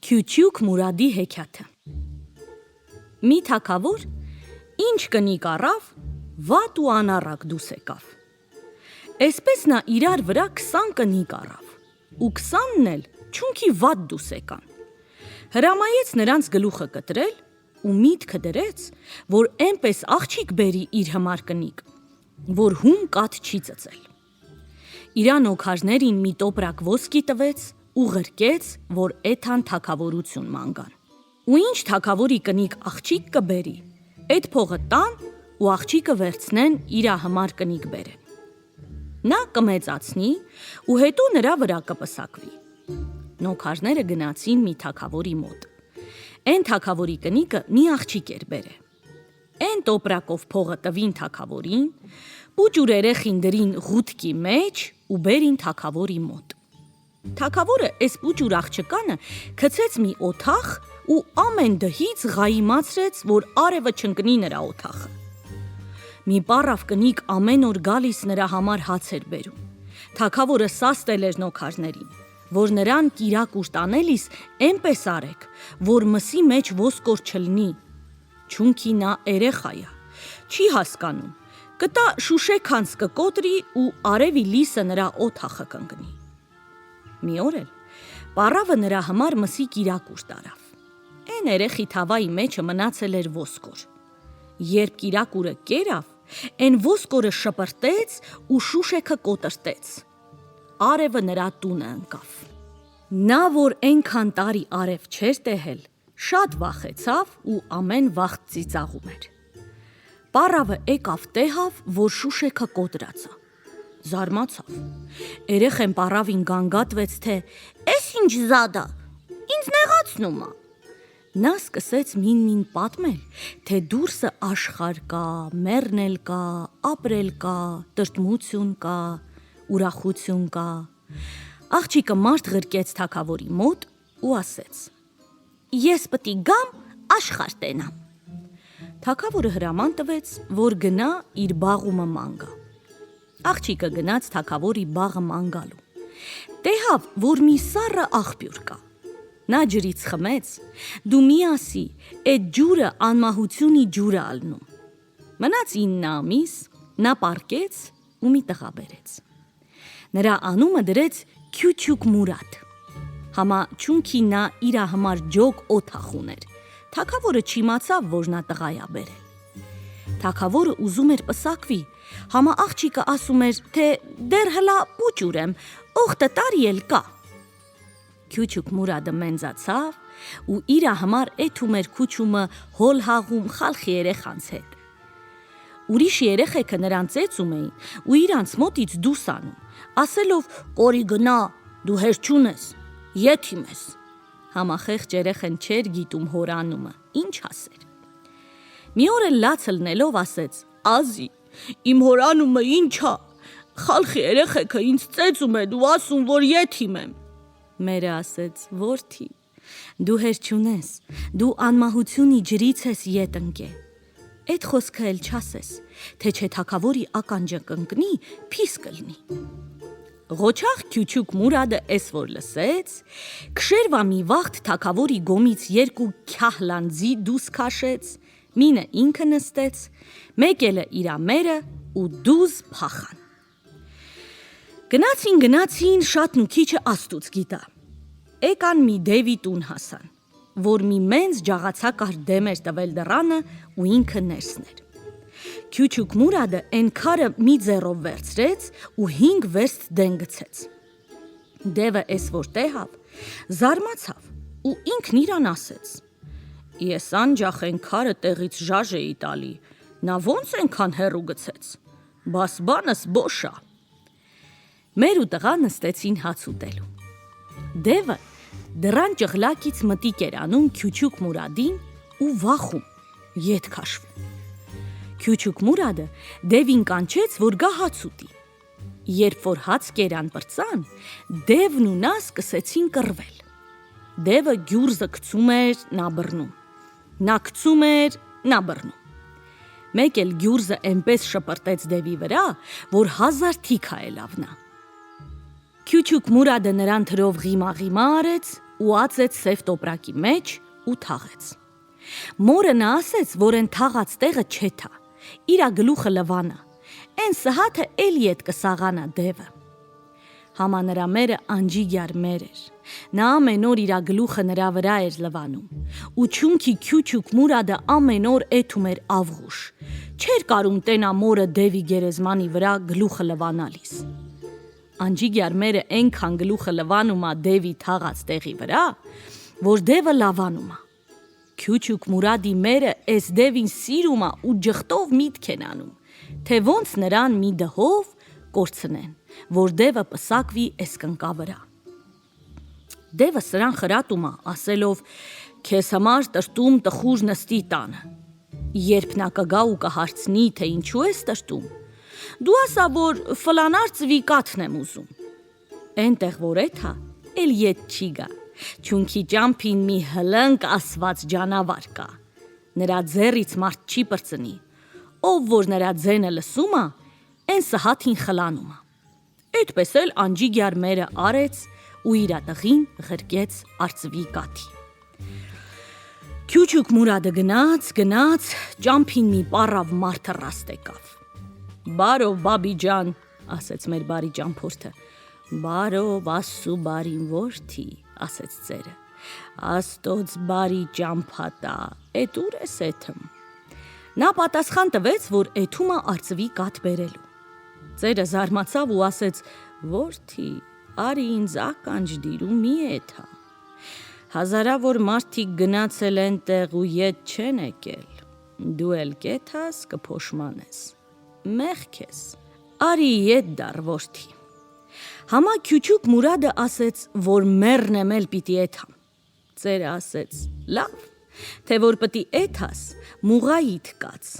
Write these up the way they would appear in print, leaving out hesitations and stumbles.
Քյություկ Մուրադի հեքիաթը։ Մի թագավոր ինչ կնիկ առավ, վատ ու անառակ դուս եկավ։ Էսպես նա իրար վրա 20 կնիկ առավ, ու 20-ն էլ չունքի վատ դուս եկան։ Հրամայեց նրանց գլուխը կտրել ու միտքը դրեց, որ էնպես աղջիկ բերի իր համար կնիկ, որ հում կաթ չի ծծել։ Իրան օգարներին մի տոպրակ ոսկի տվեց ու ղրկեց, որ էթան թագավորություն մանգան։ Ու ինչ թագավորի կնիկ աղջիկ կբերի, այդ փողը տան ու աղջիկը վերցնեն իրա համար կնիկ բերեն։ Նա կմեծացնի ու հետո նրա վրա կպսակվի։ Նոքարները գնացին մի թագավորի մոտ։ Էն թագավորի կնիկը մի աղջիկ էր բերե։ Էն տոպրակով փողը տվին թագավորին, պուճուր երեխին դրին ղուտքի մեջ ու բերին թագավորի մոտ։ Թագավորը էս պուճուր աղջկանը գցեց մի օթախ ու ամեն դհից ղայիմացրեց, որ արևը չընկնի նրա օթախը։ Մի պառավ կնիկ ամեն օր գալիս նրա համար հաց էր բերում։ Թագավորը սաստել էր նոքարներին, որ նրան կիրակուր տանելիս էնպես արեք, որ մսի մեջ ոսկոր չլնի։ Չունքի նա երեխայա, չի հասկանում, կտա շուշեքանց կկոտրի ու արևի լիսը նրա օթախը կընկնի։ Մի օր էլ պառավը նրա համար մսի կիրակուր տարավ։ Էն երեխի թավայի մեջը մնացել էր ոսկոր։ Երբ կիրակուրը կերավ, էն ոսկորը շպրտեց ու շուշեքը կոտրտեց։ Արևը նրա տունը ընկավ։ Նա, որ այնքան տարի արև չէր տեղել, շատ վախեցավ ու ամեն վաղ ծիծաղում էր։ Պառավը եկավ տեղավ, որ շուշեքը կոտրացա։ Զարմացավ։ Երեխեն պառավին գանգատվեց, թե «Էս ինչ զադա, ինձ նեղացնում ա»։ Նա սկսեց մին պատմել, թե դուրսը աշխարհ կա, մեռնել կա, ապրել կա, տրտմություն կա, ուրախություն կա։ Աղջիկը մարդ ղրկեց թագավորի մոտ ու ասեց. «Ես պիտի գամ աշխարհ տենամ»։ Թագավորը հրաման տվեց, որ գնա իր բաղումը մանգա։ Աղջիկը գնաց թագավորի բաղը մանգալու։ Տեսավ, որ մի սառը աղբյուր կա։ Նա ջրից խմեց, դու մի ասի, այդ ջուրը անմահությունի ջուրը ալնում։ Մնաց 9 ամիս, նա պառկեց ու մի տղա բերեց։ Նրա անունը դրեց Քյություկ Մուրադ։ Համա չունքի նա իրա համար ջոկ օթախ ուներ։ Թագավորը չիմացավ, որ նա տղայա բերել։ Թագավորը ուզում էր պսակվի, համա աղջիկը ասում էր, թե դեռ հլա պուճուր եմ, օղտը տարի էլ կա։ Քյություկ Մուրադը մենձացավ ու իրա համար էթում էր քուչումը հոլ հաղում խալխի երեխանց հետ։ Ուրիշ երեխեքը նրան ծեծում էին ու իրանց մոտից դուս անում, ասելով «Կորի գնա, դու հեր չունես, եթիմ ես»։ Համախեղճ երեխեն չէր գիտում հոր անումը, ինչ ասեր։ Մի օր էլ լաց լնելով ասեց. «Ազի, իմ հոր անումը ինչ ա, խալխի երեխեքը ինձ ծեծում են ու ասում, որ եթիմ եմ»։ Մերը ասեց. «Որդի, դու հեր չունես, դու անմահությունի ջրից ես ետ ընկե։ Էդ խոսքը էլ չասես, թե չէ թագավորի ականջը կընկնի, փիս կլնի»։ Ղոչաղ Քյություկ Մուրադը էս որ լսեց, քշերվա մի վաղտ թագավորի գոմից 2 քյահլանձի դուս քաշեց, մինը ինքը նստեց, մեկելը իրա մերը ու դուզ փախան։ Գնացին, շատն ու քիչը աստուծ գիտա։ Էկան մի դևի տուն հասան, որ մի մենց ջաղացակար դեմ էր տվել դռանը ու ինքը ներսն էր։ Քյություկ Մուրադը էն քարը մի ձեռով վերցրեց ու 5 վերստ դեն գցեց։ Դևը էս որ տեղավ, զարմացավ ու ինքն իրան ասեց. «Ես անջախ են քարը տեղից ժաժ էի տալի, նա ոնց ենքան հեռու գցեց, բաս բանս բոշ ա»։ Մեր ու տղա նստեցին հաց ուտելու։ Դևը դռան ճղլակից մտիկ էր անում Քյություկ Մուրադին ու վախում, ետ քաշվում։ Քյություկ Մուրադը դևին կանչեց, որ գա հաց ուտի։ Երբ որ հաց կերան պրծան, դևն ու նա սկսեցին կռվել։ Դևը գյուրզը գցում էր, նա բռնում։ Նա գցում էր, նա բռնում։ Մեկ էլ գյուրզը էնպես շպրտեց դևի վրա, որ 1000 թիք ա ելավ նա։ Քյություկ Մուրադը նրան թրով ղիմա արեց ու ածեց սև տոպրակի մեջ ու թաղեց։ Մորը նա ասեց, որ են թաղած տեղը չեթա, իրա գլուխը լվանա, են Սհաթը էլի էտ կսաղանա դևը։ Համա նրա մերը անջիգյար մեր էր, նա ամեն օր իրա գլուխը նրա վրա էր լվանում, ու չունքի քյուչուկ Մուրադը ամեն օր էթում էր ավղուշ, չէր կարում տենա մորը դևի գերեզմանի վրա գլուխը լվանալիս։ Անջիգյար մերը ենքան գլուխը լվանումա դևի թաղած տեղի վրա, որ դևը լավանումա։ Քյուչուկ Մուրադի մերը էս դևին սիրումա ու ջղտով միտք են անում, թե ոնց նրան մի դհով կորցնեն, որ դևը պսակվի էս կնկա վրա։ Դևը սրան խրատումա, ասելով, քեզ համար տրտում տխուր նստի տանը։ Երբ նա կգա ու կհարցնի, թե ինչու ես տրտում, դու ասա, որ ֆլանար ծվի կաթն եմ ուզում։ Էնտեղ որ էթա, էլ ետ չի գա, չունքի ճամփին մի հլնկ ասված ջանավար կա։ Նրա ձեռից մարդ չի պրծնի, ով որ նրա ձենը լսումա, են Սհաթին խլանումա։ Էդպես էլ անջիգյար մերը արեց ու իրա տղին ղրկեց արծվի կաթի։ Քյուչուկ Մուրադը գնաց, ճամփին մի պառավ մարդը ռաստ եկավ։ Բարով բաբի ջան, ասեց մեր բարի ճամփորդը։ Բարով ասու բարին որդի, ասեց ծերը։ Աստոց բարի ճամփատա, էդ ուր ես էթում։ Նա պատասխան տվեց, որ էթումա արծվի կաթ բերելու։ Ծերը զարմացավ ու ասեց. Որդի, արի ինձ ականջ դիր ու մի էթա։ Հազարավոր մարդիկ գնացել են տեղ ու ետ չեն եկել։ Դու էլ կեթաս կփոշմանես։ Մեղք ես, արի ետ դար որդի։ Համա քյուչուկ Մուրադը ասեց, որ մեռն եմ էլ պիտի էթամ։ Ծերը ասեց. լավ, թե որ պիտի էթաս, մուղայիդ կաց։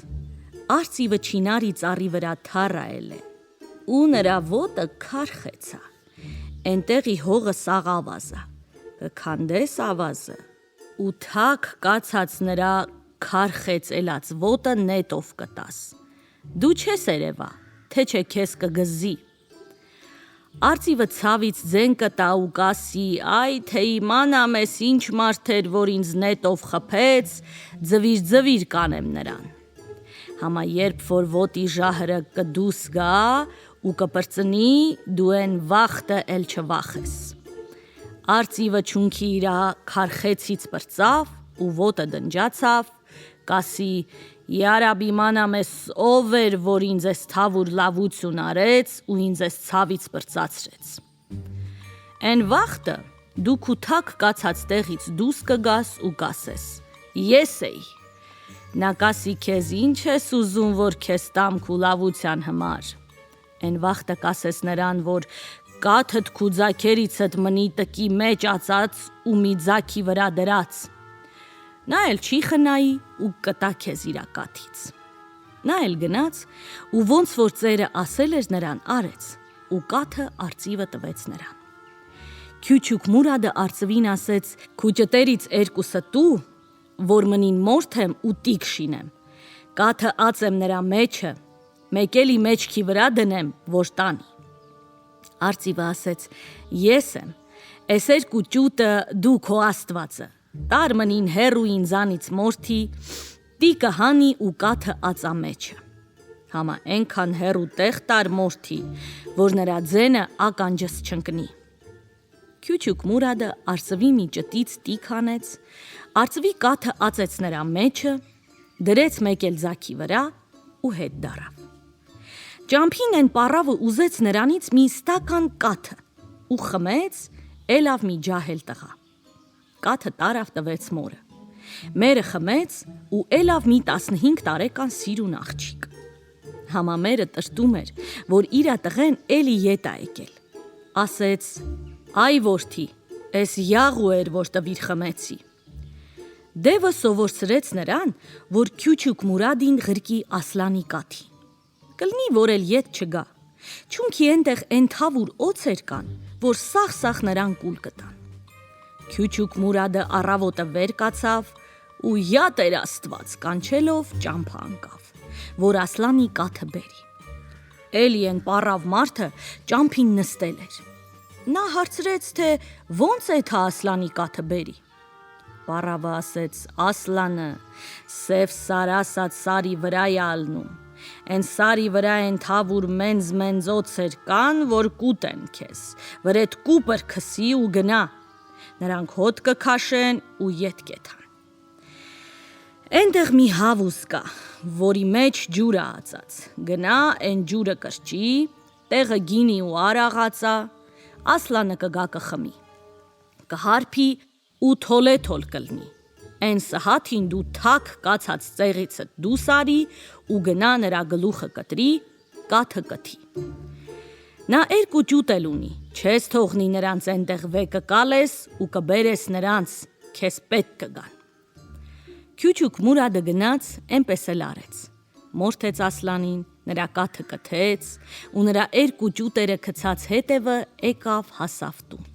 Արծիվը չինարի ծառի վրա թառայել է, ու նրա ոտը քարխեցա։ Էնտեղի հողը սաղ ավազա, կքանդես ավազը, ու թակ կացած նրա քարխեցելած ոտը նետով կտաս։ Դու չես երևա, թե չէ քեզ կգզի։ Արծիվը ցավից ձեն կտա ու կասի, այ թե իմանամ ես ինչ մարդ էր, որ ինձ նետով խփեց, ձվիր կանեմ նրան։ Համա երբ որ ոտի ժահրը կդուս գա ու կպրծնի, դու են վախտը էլ չվախես։ Արծիվը չունքի իրա քարխեցից պրծավ ու ոտը դնջացավ, կասի, Յարաբ իմանամ ես ով էր, որ ինձ ես թավուր լավություն արեց ու ինձ ես ցավից պրծացրեց։ Են վախտը դու քու թակ կացած տեղից դուս կգաս ու կասես. Ես էի։ Նա կասի քեզ ինչ ես ուզում, որ քեզ տամ քու լավության համար։ Են վախտը կասես նրան, որ կաթդ քու ձակերիցդ մնի տկի մեջ ածած ու մի ձակի վրա դրած։ Նա էլ չի խնայի ու կտա քեզ իրա կաթից։ Նա էլ գնաց ու ոնց որ ծերը ասել էր նրան արեց ու կաթը արծիվը տվեց նրան։ Քյուչուկ Մուրադը արծվին ասեց. քու ճտերից երկուսը տու, որ մնին մորթեմ ու տիկ շինեմ։ Կաթը ածեմ նրա մեջը, մեկ էլի մեջքի վրա դնեմ, որ տանի։ Արծիվը ասեց. ես եմ, էս երկու ճուտը դու քո աստվածը։ Տար մնին հերու ինձանից մորթի, տիկը հանի ու կաթը ածա մեջը։ Համա ենքան հերու տեղ տար մորթի, որ նրա ձենը ականջս չընկնի։ Քյուչուկ Մուրադը արծվի մի ճտից տիկ հանեց, արծվի կաթը ածեց նրա մեջը, դրեց մեկ էլ ձակի վրա ու հետ դարավ։ Ճամփին են պառավը ուզեց նրանից մի ստական կաթը ու խմեց, էլավ մի ջահել տղա։ Կաթը տարավ տվեց մորը։ Մերը խմեց ու էլավ մի 15 տարեկան սիրուն աղջիկ։ Համա մերը տրտում էր, որ իրա տղեն էլի ետ ա եկել։ Ասեց. այ որդի, էս յաղու էր, որ տվիր խմեցի։ Դևը սովորցրեց նրան, որ քյուչուկ Մուրադին ղրկի ասլանի կաթի։ Կլնի, որ էլ ետ չգա։ Չունքի ենտեղ են թավուր օծեր կան, որ սաղ նրան կուլ կտան։ Քյուչուկ Մուրադը առավոտը վեր կացավ ու յատ էր աստված կանչելով ճամփա անկավ, որ ասլանի կաթը բերի։ Էլի են պառավ մարդը ճամփին նստել էր։ Նա հարցրեց, թե ոնց է թա Ասլանի կաթը բերի։ Պառավը ասեց. Ասլանը սև սարասած սարի վրա է ալնում, են սարի վրա են թավուր մենձ օծեր կան, որ կուտեն քեզ, վրետ կուպր քսի ու գնա, նրանք հոտ կքաշեն ու ետ կեթան։ Էնտեղ մի հավուս կա, որի մեջ ջուրը ածած, գնա են ջուրը կրճի, տեղը գինի ու արաղացա, Ասլանը կգա կխմի, կհարփի ու թոլեթոլ կլնի, են սհաթին դու թակ կացած ծեղիցդ դու սարի ու գնա նրա գլուխը կտրի, կաթը կթի։ Նա երկու ջուտ էլ ունի, չես թողնի նրանց այնտեղ վեկը կալես ու կբերես նրանց, քեզ պետք կգան։ Քյուչուկ Մուրադը գնաց, այնպես էլ արեց, մորթեց Ասլանին, նրա կաթը կթեց ու նրա երկու ջուտերը գցած հետևը եկավ հասավ տուն։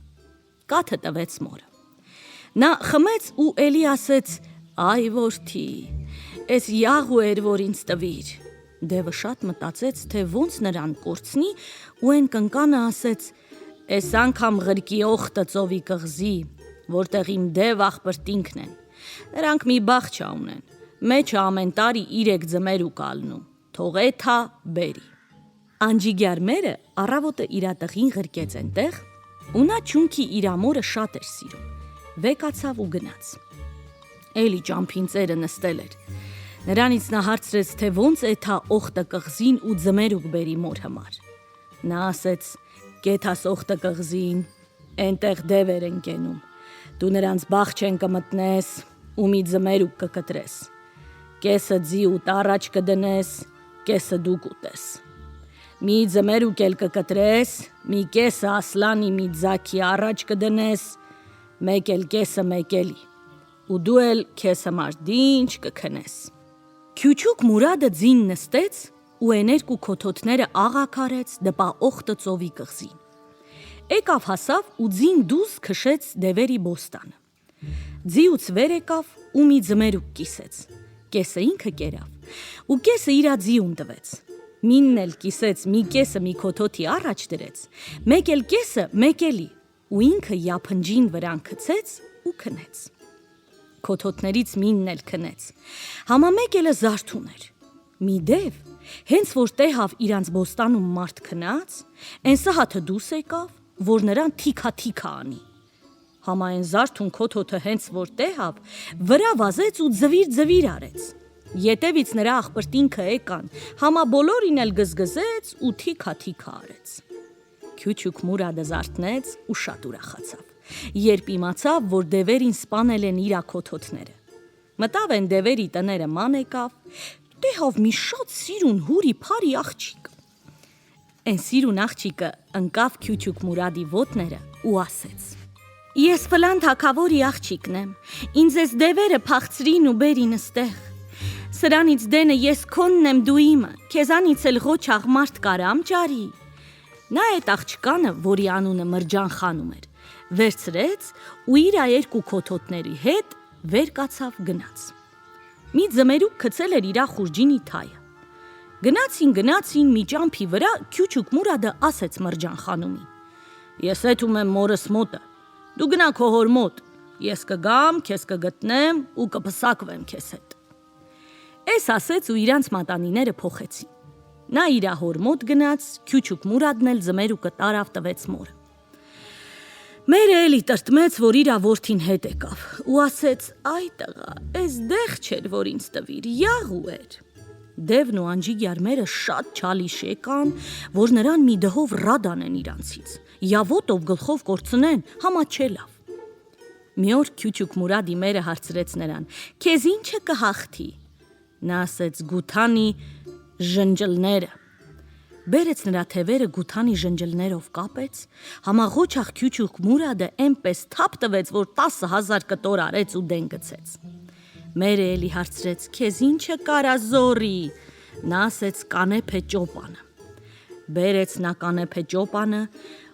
Կաթը տվեց մորը։ Նա խմեց ու էլի ասեց. Այ որդի, էս յաղու էր, որ ինձ տվիր։ Դևը շատ մտածեց, թե ոնց նրան կորցնի ու այն կնկանը ասեց. Էս անգամ ղրկի օխտը ծովի կղզի, որտեղ իմ դև աղբրտինքն են։ Նրանք մի բաղչա ունեն, մեջը ամեն տարի 3 ձմեր ու կալնում, թողեթա բերի։ Անջիգյարմերը առավոտը իրա տղին ղրկեց այնտեղ ու նա չունքի իրա մորը շատ էր սիրում, վեկացավ ու գնաց։ Էլի ճամփին ծերը նստել էր։ Նրանից նա հարցրեց, թե ոնց էթա օխտը կղզին ու ձմերուկ բերի մոր համար։ Նա ասեց. Կեթաս օխտը կղզին, այնտեղ դևեր են կենում, դու նրանց բաղչեն կմտնես ու մի ձմերուկ կկտրես, կեսը ձի ու տառաջ կդնես, կեսը դու կուտես, մի ձմերուկ էլ կկտրես, մի կեսը Ասլանի մի ձաքի առաջ կդնես, մեկ էլ կեսը մեկ էլի, ու դու էլ քեզ համար դինչ կքնես։ Քյուչուկ Մուրադը ձին նստեց ու այն երկու քոթոթները աղաքարեց դպա օխտը ծովի կղզին։ Եկավ հասավ ու ձին դուզ քշեց դևերի բոստանը։ Ձիուց վեր եկավ ու մի ձմերուկ կիսեց, կեսը ինքը կերավ ու կեսը իրա ձիուն տվեց, մինն էլ կիսեց մի կեսը մի քոթոթի առաջ դրեց, մեկ էլ կեսը մեկ էլի ու ինքը յափնջին վրան գցեց ու քնեց։ Քոթոթներից մինն էլ քնեց, համամեկ էլը զարթուն էր, մի դև, հենց որ տեղավ իրանց բոստանում մարդ քնած, են սհաթը դուս եկավ, որ նրան թիքա անի։ Համա են զարթուն քոթոթը հենց որ տեղավ, վրա վազեց ու ձվիր արեց։ Ետևից նրա աղբրտինքը եկան, համա բոլորին էլ գզգզեց ու թիքա արեց։ Քյուչուկ Մուրադը զարթնեց ու շատ ուրախացավ, երբ իմացավ, որ դևերին սպանել են իրա քոթոթները։ Մտավ են դևերի տները ման եկավ, տեղավ մի շատ սիրուն հուրի փարի աղջիկ։ Են սիրուն աղջիկը ընկավ Քյուչուկ Մուրադի ոտները ու ասեց. Ես ֆլան թագավորի աղջիկն եմ, ինձ էս դևերը փախցրին ու բերին ստեղ։ Սրանից դենը ես քոնն եմ դու իմը, քեզանից էլ ղոչաղ մարդ կարամ ջարի։ Նա այդ աղջկանը, որի անունը Մրջան խանում էր, վերցրեց ու իրա երկու քոթոթների հետ վեր կացավ գնաց։ Մի ձմերուկ գցել էր իրա խուրջինի թայը։ Գնացին մի ճամփի վրա Քյուչուկ Մուրադը ասեց Մրջան խանումին. Ես էթում եմ մորս մոտը, դու գնա քո հոր մոտ, ես կգամ, քեզ կգտնեմ ու կփսակվեմ քեզ հետ։ Էս ասեց ու իրանց մատանիները փոխեցին։ Նա իրա հոր մոտ գնաց, Քյուչուկ Մուրադն էլ ձմերուկը տարավ տվեց մորը։ Մերը էլի տրտմեց, որ իրա որդին հետ եկավ ու ասեց. Այ տղա, էս դեղ չէր, որ ինձ տվիր, յաղու էր։ Դևն ու անջիգյարմերը շատ չալիշ եկան, որ նրան մի դհով ռադ անեն իրանցից, յավոտով գլխով կորցնեն, համա չէ լավ։ Մի օր Քյուչուկ Մուրադի մերը հարցրեց նրան. Քեզ ինչը կհաղթի։ Նա ասեց. Գութանի ժնջլները։ Բերեց նրա թևերը գութանի ժնջլներով կապեց, համաղոչաղ Քյուչուկ Մուրադը այնպես թափ տվեց, որ 10,000 կտոր արեց ու դեն գցեց։ Մերը էլի հարցրեց. Քեզ ինչը կարա զորի։ Նա ասեց. Կանեփե ճոպանը։ Բերեց նա կանեփե ճոպանը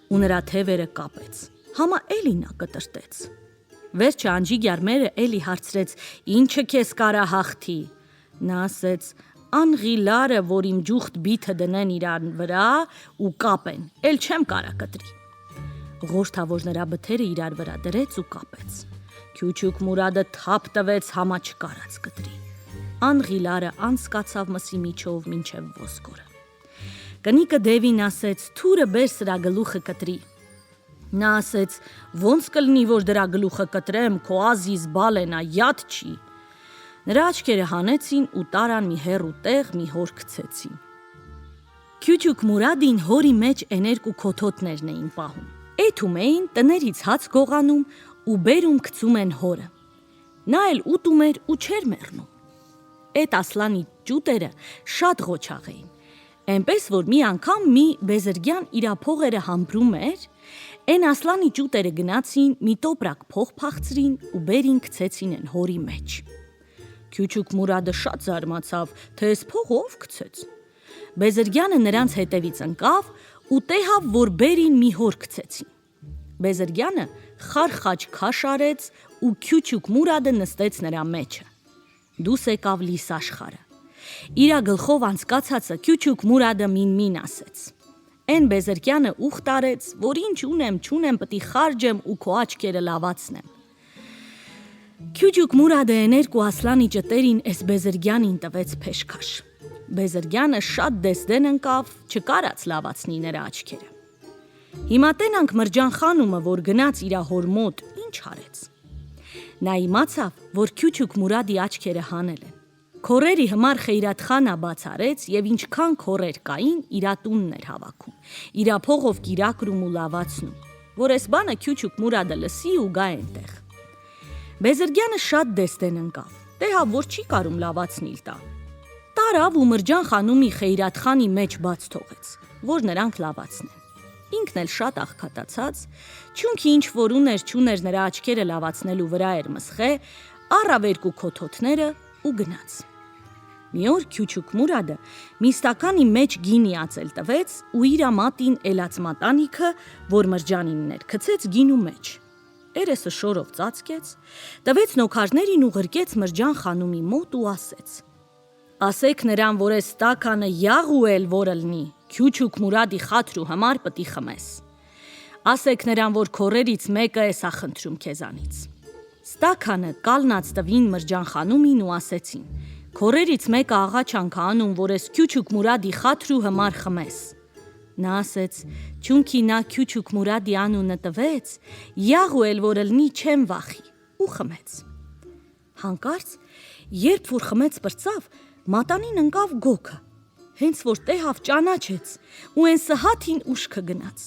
ու նրա թևերը կապեց, համա էլի նա կտրտեց։ Վերջը անջիգյարմերը էլի հարցրեց. Ինչը քեզ կարա հաղթի։ Նա ասեց. Անղիլարը, որ իմ ջուխտ բիթը դնեն իրան վրա ու կապեն, էլ չեմ կարա կտրի։ Ղորթավոր նրա բթերը իրար վրա դրեց ու կապեց։ Քյուչուկ Մուրադը թափ տվեց համա չկարած կտրի։ Անղիլարը անցկացավ մսի միջով մինչև ոսկորը։ Կնիկը Դևին ասեց. «Թուրը բեր սրա գլուխը կտրի»։ Նա ասեց. «Ոնց կլինի, որ դրա գլուխը կտրեմ, քո ազիզ բալենա, յադ չի»։ Նրա աչքերը հանեցին ու տարան մի հեռու տեղ մի հոր գցեցին։ Քյուչուկ Մուրադին հորի մեջ էներկու քոթոտներն էին պահում։ Էթում էին տներից հաց գողանում ու բերում գցում են հորը։ Նա էլ ուտում էր ու չէր մեռնում։ Էդ ասլանի ճուտերը շատ ղոչաղ էին։ Էնպես որ մի անգամ մի բեզրգյան իրա փողերը համբրում էր, են ասլանի ճուտերը գնացին, մի տոպրակ փող փախցրին ու բերին գցեցին են հորի մեջ։ Քյուչուկ Մուրադը շատ զարմացավ, թե էս փողը ով գցեց։ Բեզրգյանը նրանց հետևից ընկավ ու տեսավ, որ բերին մի հոր գցեցին։ Բեզրգյանը խարխաչ քաշ արեց ու Քյուչուկ Մուրադը նստեց նրա մեջը։ Դուս եկավ լիս աշխարը։ Իրա գլխով անցկացածը Քյուչուկ Մուրադը մին ասեց։ Էն Բեզրգյանը ուխտ արեց, որ ինչ չունեմ, պտի խարջեմ ու քո աչքերը լավացնեմ։ Քյուչուկ Մուրադը էներկու ասլանի ճտերին էս Բեզրգյանին տվեց փեշքաշ։ Բեզրգյանը շատ դեսդեն ընկավ, չկարած լավացնի նրա աչքերը։ Հիմա տենանք Մրջան խանումը, որ գնաց իրա հոր մոտ, ինչ արեց։ Նա իմացավ, որ Քյուչուկ Մուրադի աչքերը հանել են։ Քորերի հմար Խեյրաթխանա բաց արեց եւ ինչքան քորեր կային, իրա տունն էր հավաքում։ Իրա փողով կիրակրում ու լավացնում, որ էս բանը Քյուչուկ Մուրադը լսի ու գա այնտեղ։ Բեզրգյանը շատ դեսդեն ընկավ, տեսավ, որ չի կարում լավացնիլ տա։ Տարավ ու Մրջան խանումի Խեյրաթխանի մեջ բաց թողեց, որ նրանք լավացնեն։ Ինքն էլ շատ աղքատացած, չունքի ինչ որ չուներ նրա աչքերը լավացնելու վրա էր մսխե, առավ երկու քոթոտները ու գնաց։ Մի օր Քյուչուկ Մուրադը մի ստականի մեջ գինի ածել տվեց ու իրա մատին էլած մատանիքը, որ Մրջանինն էր, գցեց գինու մեջ։ Երեսը շորով ծածկեց, տվեց նոքարներին ու ղրկեց Մրջան խանումի մոտ ու ասեց. «Ասեք նրան, որ էս ստականը յաղու էլ որը լինի, Քյուչուկ Մուրադի խաթրու համար պտի խմես։ Ասեք նրան, որ քորերից մեկը էսա խնդրում քեզանից»։ Ստականը կալնած տվին Մրջան խանումին ու ասեցին. «Քորերից մեկը աղաչանք անում, որ էս Քյուչուկ Մուրադի խաթրու համար խմես»։ Նա ասեց. «Չունքի նա Քյուչուկ Մուրադի անունը տվեց, յաղու էլ որը լինի չեմ վախի» ու խմեց։ Հանկարծ, երբ որ խմեց պրծավ, մատանին ընկավ գոգը, հենց որ տեսավ ճանաչեց ու են սհաթին ուշքը գնաց։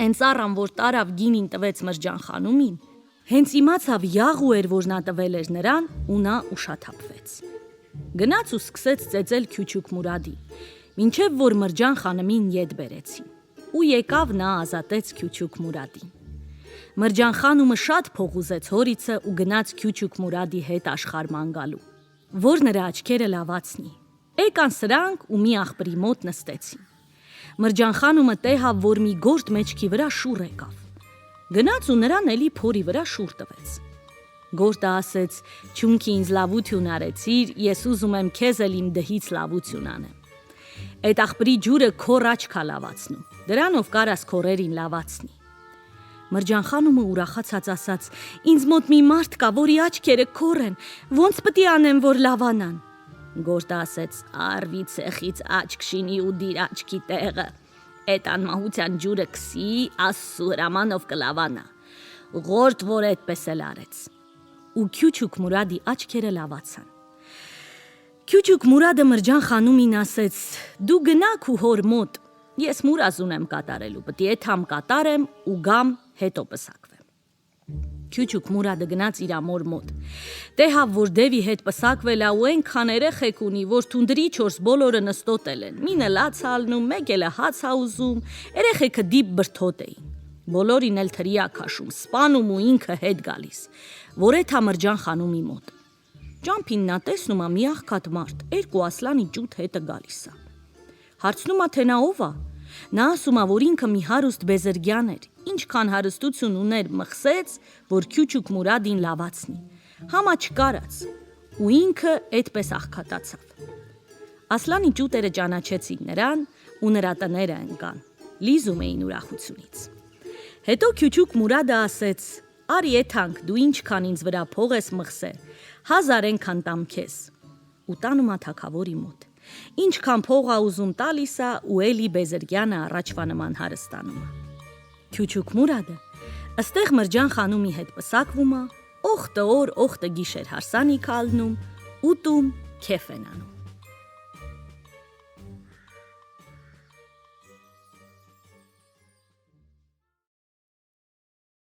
Են ծառան, որ տարավ գինին տվեց Մրջան խանումին, հենց իմացավ յաղու էր, որ նա տվել էր նրան ու նա ուշաթափվեց։ Գնաց ու սկսեց ծեծել Քյուչուկ Մուրադի, մինչև որ Մրջան խանումին ետ բերեցին, ու եկավ նա ազատեց Քյուչուկ Մուրադին։ Մրջան խանումը շատ փող ուզեց հորիցը ու գնաց Քյուչուկ Մուրադի հետ աշխարհման գալու, որ նրա աչքերը լավացնի։ Եկան սրանք ու մի աղբրի մոտ նստեցին։ Մրջան խանումը տեսավ, որ մի գորտ մեջքի վրա շուռ եկավ։ Գնաց ու նրան էլի փորի վրա շուռ տվեց։ Գորտը ասեց. «Չունքի ինձ լավություն արեցիր, ես ուզում եմ քեզ էլ իմ դհից լավություն անեմ։ Այդ աղբրի ջուրը քոր աչքա լավացնում, դրանով կարաս քորերին լավացնի»։ Մրջան խանումը ուրախացած ասաց. «Ինձ մոտ մի մարդ կա, որի աչքերը քոր են, ոնց պտի անեմ, որ լավանան»։ Գորտը ասեց. «Արվի ցեխից աչք շինի ու դիր աչքի տեղը, այդ անմահության ջուրը քսի, Աստծու հրամանով կլավանա»։ Գորտ որ այդպես էլ արեց։ Ու Քյուչուկ Մուրադի աչքերը լավացան։ Քյուչուկ Մուրադը Մրջան խանումին ասեց. «Դու գնա քու հոր մոտ, ես մուրազ ունեմ կատարելու, պտի էթամ կատարեմ ու գամ, հետո պսակվեմ»։ Քյուչուկ Մուրադը գնաց իր ամոր մոտ։ Տեսավ, որ Դևի հետ պսակվել ա ու այնքան երեխեք ունի, որ թունդրի 4 բոլորը նստոտել են։ Մինը լաց ալնում, մեկ էլ հաց ա ուզում, երեխեքը դիպ բրթոտ էին։ Բոլորին էլ թրիա քաշում, սպանում ու ինքը հետ գալիս, որ էթա Մրջան խանումի մոտ։ Ճամփին նա տեսնում ա մի աղքատ մարդ, 2 ասլանի ճուտ հետը գալիս ա։ Հարցնում ա, թե նա ով ա։ Նա ասում ա, որ ինքը մի հարուստ բեզրգյան էր, ինչքան հարստություն ուներ մխսեց, որ Քյուչուկ Մուրադին լավացնի։ Համա չկարած, ու ինքը այդպես աղքատացավ։ Ասլանի ճուտերը ճանաչեցին նրան ու նրա տները ընկան, լիզում էին ուրախությունից։ Հետո Քյուչուկ Մուրադը ասեց. «Արի եթանք, դու ինչքան ինձ վրա փող ես մղսե, 1000 ենքան տամ քեզ»։ Ու տանում ա թագավորի մոտ։ Ինչքան փող ա ուզում տալիս ա, ու էլի Բեզերգյանը առաջվա նման հարստանում ա։ Քյուչուկ Մուրադը ըստեղ Մրջան խանումի հետ պսակվում ա, օխտը օր, օխտը գիշեր հարսանիք ալնում, ուտում, քեֆ են անում։